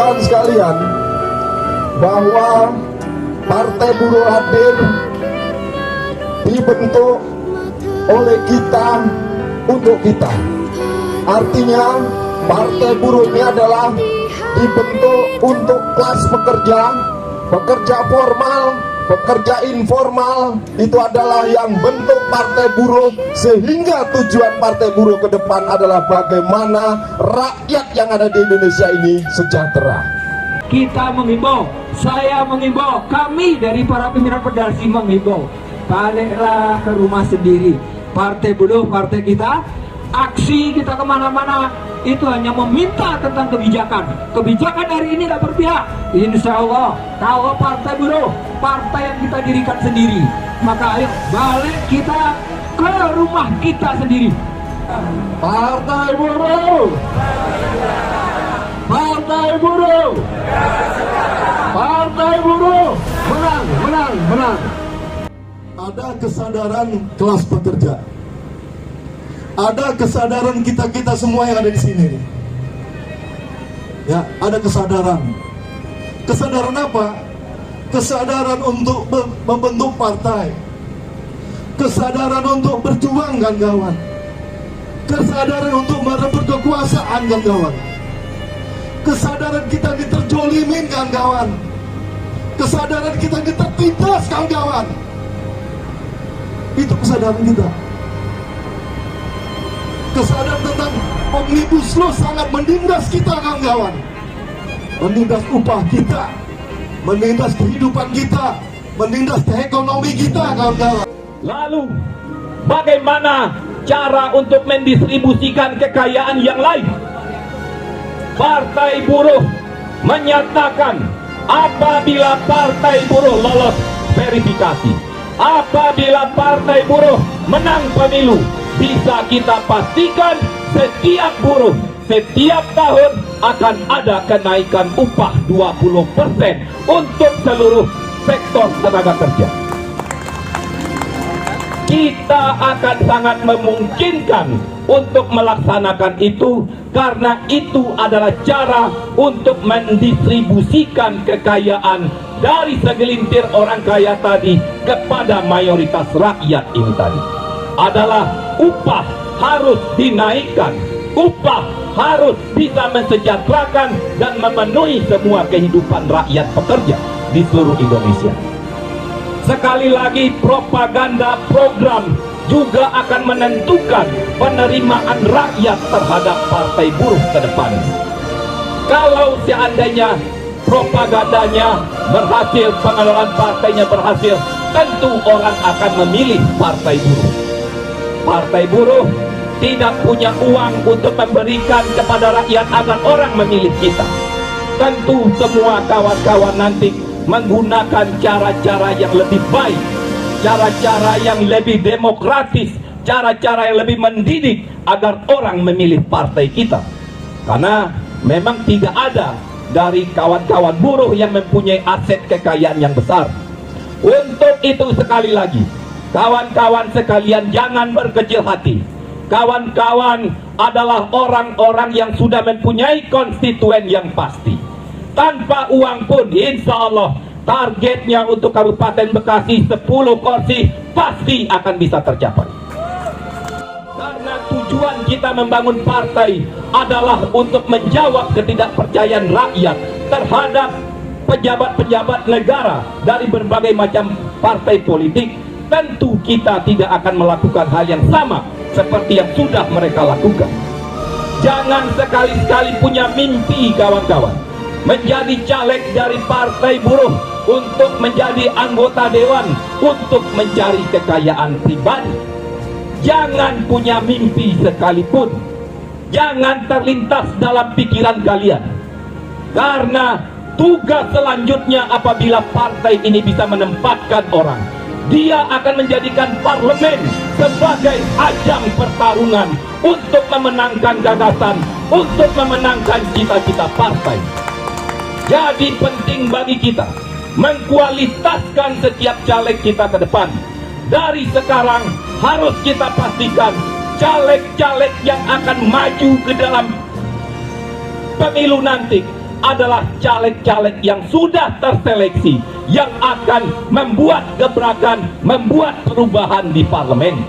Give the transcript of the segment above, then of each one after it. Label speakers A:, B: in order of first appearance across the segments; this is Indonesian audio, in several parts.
A: kawan-kawan sekalian, bahwa Partai Buruh hadir dibentuk oleh kita untuk kita. Artinya Partai Buruh ini adalah dibentuk untuk kelas pekerja, pekerja formal, pekerja informal. Itu adalah yang bentuk Partai Buruh, sehingga tujuan Partai Buruh ke depan adalah bagaimana rakyat yang ada di Indonesia ini sejahtera.
B: Kita menghimbau, saya menghimbau, kami dari para pimpinan federasi menghimbau, baliklah ke rumah sendiri. Partai Buruh, partai kita, aksi kita kemana-mana itu hanya meminta tentang kebijakan. Kebijakan hari ini tidak berpihak. Insya Allah, kalau Partai Buruh, partai yang kita dirikan sendiri, maka ayo balik kita ke rumah kita sendiri. Partai Buruh, Partai Buruh, Partai Buruh, menang, menang, menang.
A: Ada kesadaran kelas pekerja, ada kesadaran kita semua yang ada di sini. Ya, ada kesadaran. Kesadaran apa? Kesadaran untuk membentuk partai, kesadaran untuk berjuang, kawan-kawan, kesadaran untuk merebut kekuasaan, kawan-kawan, kesadaran kita diterjolimin, kawan-kawan, kesadaran kita tertindas, kawan-kawan. Itu kesadaran kita. Kesadaran tentang Omnibus Law sangat menindas kita, kawan-kawan. Menindas upah kita, menindas kehidupan kita, menindas ekonomi kita, kawan-kawan.
C: Lalu bagaimana cara untuk mendistribusikan kekayaan yang lain? Partai Buruh menyatakan apabila Partai Buruh lolos verifikasi, apabila Partai Buruh menang pemilu, bisa kita pastikan setiap buruh setiap tahun akan ada kenaikan upah 20% untuk seluruh sektor tenaga kerja. Kita akan sangat memungkinkan untuk melaksanakan itu, karena itu adalah cara untuk mendistribusikan kekayaan dari segelintir orang kaya tadi kepada mayoritas rakyat ini tadi. Adalah upah harus dinaikkan, upah harus bisa mensejahterakan dan memenuhi semua kehidupan rakyat pekerja di seluruh Indonesia. Sekali lagi, propaganda program juga akan menentukan penerimaan rakyat terhadap Partai Buruh ke depan. Kalau seandainya propagandanya berhasil, pengelolaan partainya berhasil, tentu orang akan memilih Partai Buruh. Partai Buruh tidak punya uang untuk memberikan kepada rakyat agar orang memilih kita. Tentu semua kawan-kawan nanti menggunakan cara-cara yang lebih baik, cara-cara yang lebih demokratis, cara-cara yang lebih mendidik agar orang memilih partai kita. Karena memang tidak ada dari kawan-kawan buruh yang mempunyai aset kekayaan yang besar. Untuk itu sekali lagi, kawan-kawan sekalian, jangan berkecil hati. Kawan-kawan adalah orang-orang yang sudah mempunyai konstituen yang pasti. Tanpa uang pun, insya Allah targetnya untuk Kabupaten Bekasi 10 kursi pasti akan bisa tercapai. Karena tujuan kita membangun partai adalah untuk menjawab ketidakpercayaan rakyat terhadap pejabat-pejabat negara dari berbagai macam partai politik. Tentu kita tidak akan melakukan hal yang sama seperti yang sudah mereka lakukan. Jangan sekali-sekali punya mimpi, kawan-kawan, menjadi caleg dari Partai Buruh untuk menjadi anggota dewan untuk mencari kekayaan pribadi. Jangan punya mimpi sekalipun, jangan terlintas dalam pikiran kalian, karena tugas selanjutnya apabila partai ini bisa menempatkan orang, dia akan menjadikan parlemen sebagai ajang pertarungan untuk memenangkan gagasan, untuk memenangkan cita-cita partai. Jadi penting bagi kita mengkualitaskan setiap caleg kita ke depan. Dari sekarang harus kita pastikan caleg-caleg yang akan maju ke dalam pemilu nanti adalah caleg-caleg yang sudah terseleksi, yang akan membuat gebrakan, membuat perubahan di parlemen.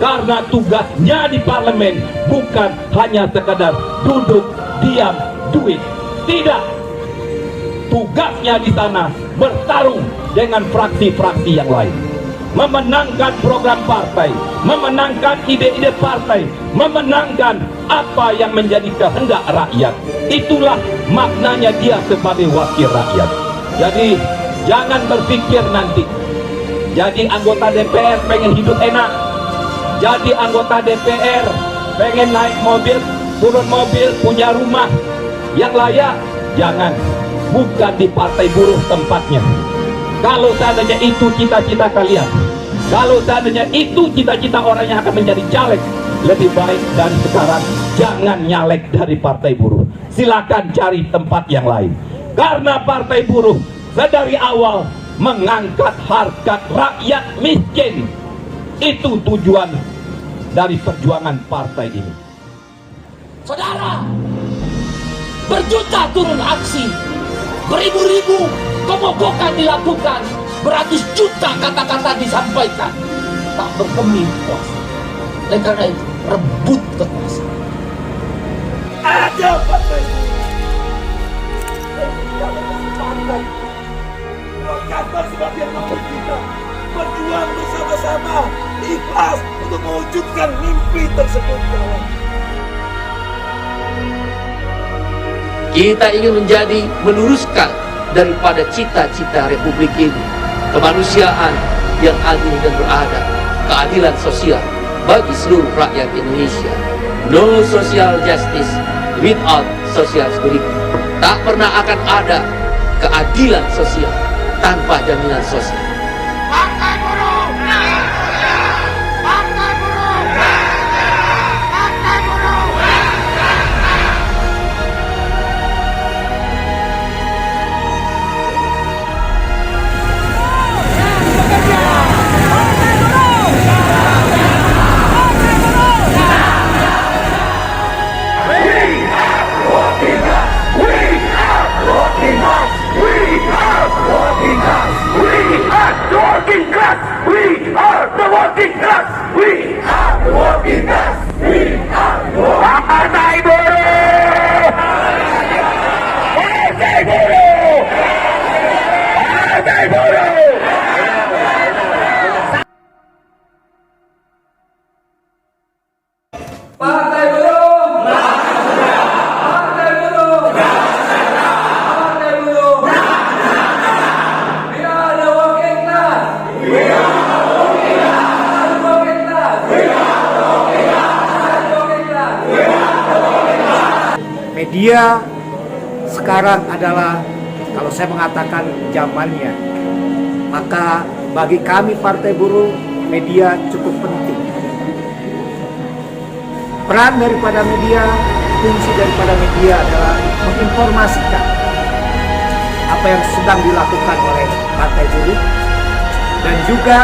C: Karena tugasnya di parlemen bukan hanya sekadar duduk, diam, duit. Tidak. Tugasnya di sana bertarung dengan fraksi-fraksi yang lain, memenangkan program partai, memenangkan ide-ide partai, memenangkan apa yang menjadi kehendak rakyat. Itulah maknanya dia sebagai wakil rakyat. Jadi jangan berpikir nanti jadi anggota DPR pengen hidup enak, jadi anggota DPR pengen naik mobil, turun mobil, punya rumah yang layak. Jangan. Bukan di Partai Buruh tempatnya. Kalau seandainya itu cita-cita kalian, kalau seandainya itu cita-cita orang yang akan menjadi caleg, lebih baik dari sekarang jangan nyalek dari Partai Buruh. Silakan cari tempat yang lain. Karena Partai Buruh sedari awal mengangkat harkat rakyat miskin. Itu tujuan dari perjuangan partai ini.
D: Saudara, berjuta turun aksi, beribu-ribu pemogokan dilakukan, beratus juta kata-kata disampaikan, tak berkemih kuasa. Dan karena itu rebut kekuasaan.
E: Ada partai partai kata sebagai nomor kita berjuang bersama-sama, ikhlas untuk mewujudkan mimpi tersebut, kawan.
D: Kita ingin meluruskan daripada cita-cita Republik ini, kemanusiaan yang adil dan beradab, keadilan sosial bagi seluruh rakyat Indonesia. No social justice without social security. Tak pernah akan ada keadilan sosial tanpa jaminan sosial.
E: Partai Buruh! Partai Buruh! Partai Buruh! Partai Buruh! Partai Buruh! Partai Buruh!
B: Partai Buruh! Partai Buruh! Partai Buruh! We are the working class! We are the working class! Working class! We are the working class! Working class! We are the working class!
F: Media sekarang adalah, kalau saya mengatakan zamannya, maka bagi kami Partai Buruh, media cukup penting. Peran daripada media, fungsi daripada media adalah menginformasikan apa yang sedang dilakukan oleh Partai Buruh dan juga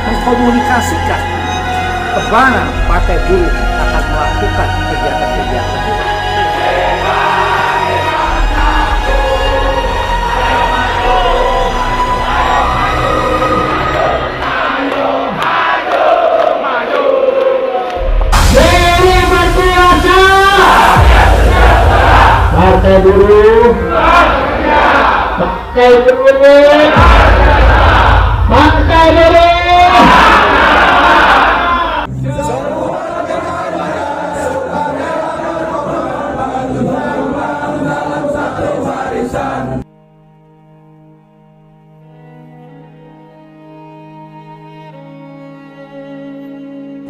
F: mengkomunikasikan kemana Partai Buruh akan melakukan kegiatan-kegiatan.
E: Partai Buruh! Partai Buruh! Partai Buruh!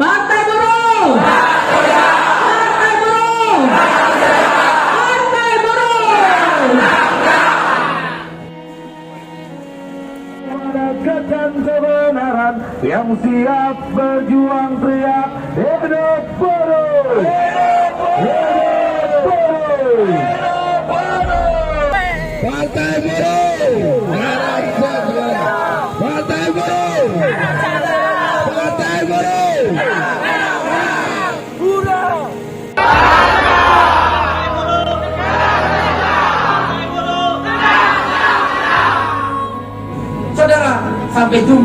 G: Partai Buruh! Partai Buruh! Partai Buruh!
E: Menegakkan kebenaran yang siap berjuang teriak hidup buruh! Hidup buruh! Partai Buruh! Partai Buruh! Partai Buruh!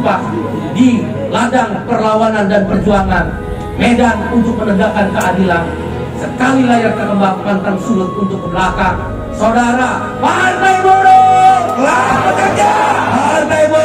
H: bersumpah di ladang perlawanan dan perjuangan, medan untuk menegakkan keadilan. Sekali layar terkembang, pantang surut untuk ke belakang. Saudara, Partai Buruh, kelas pekerja, Partai Buruh.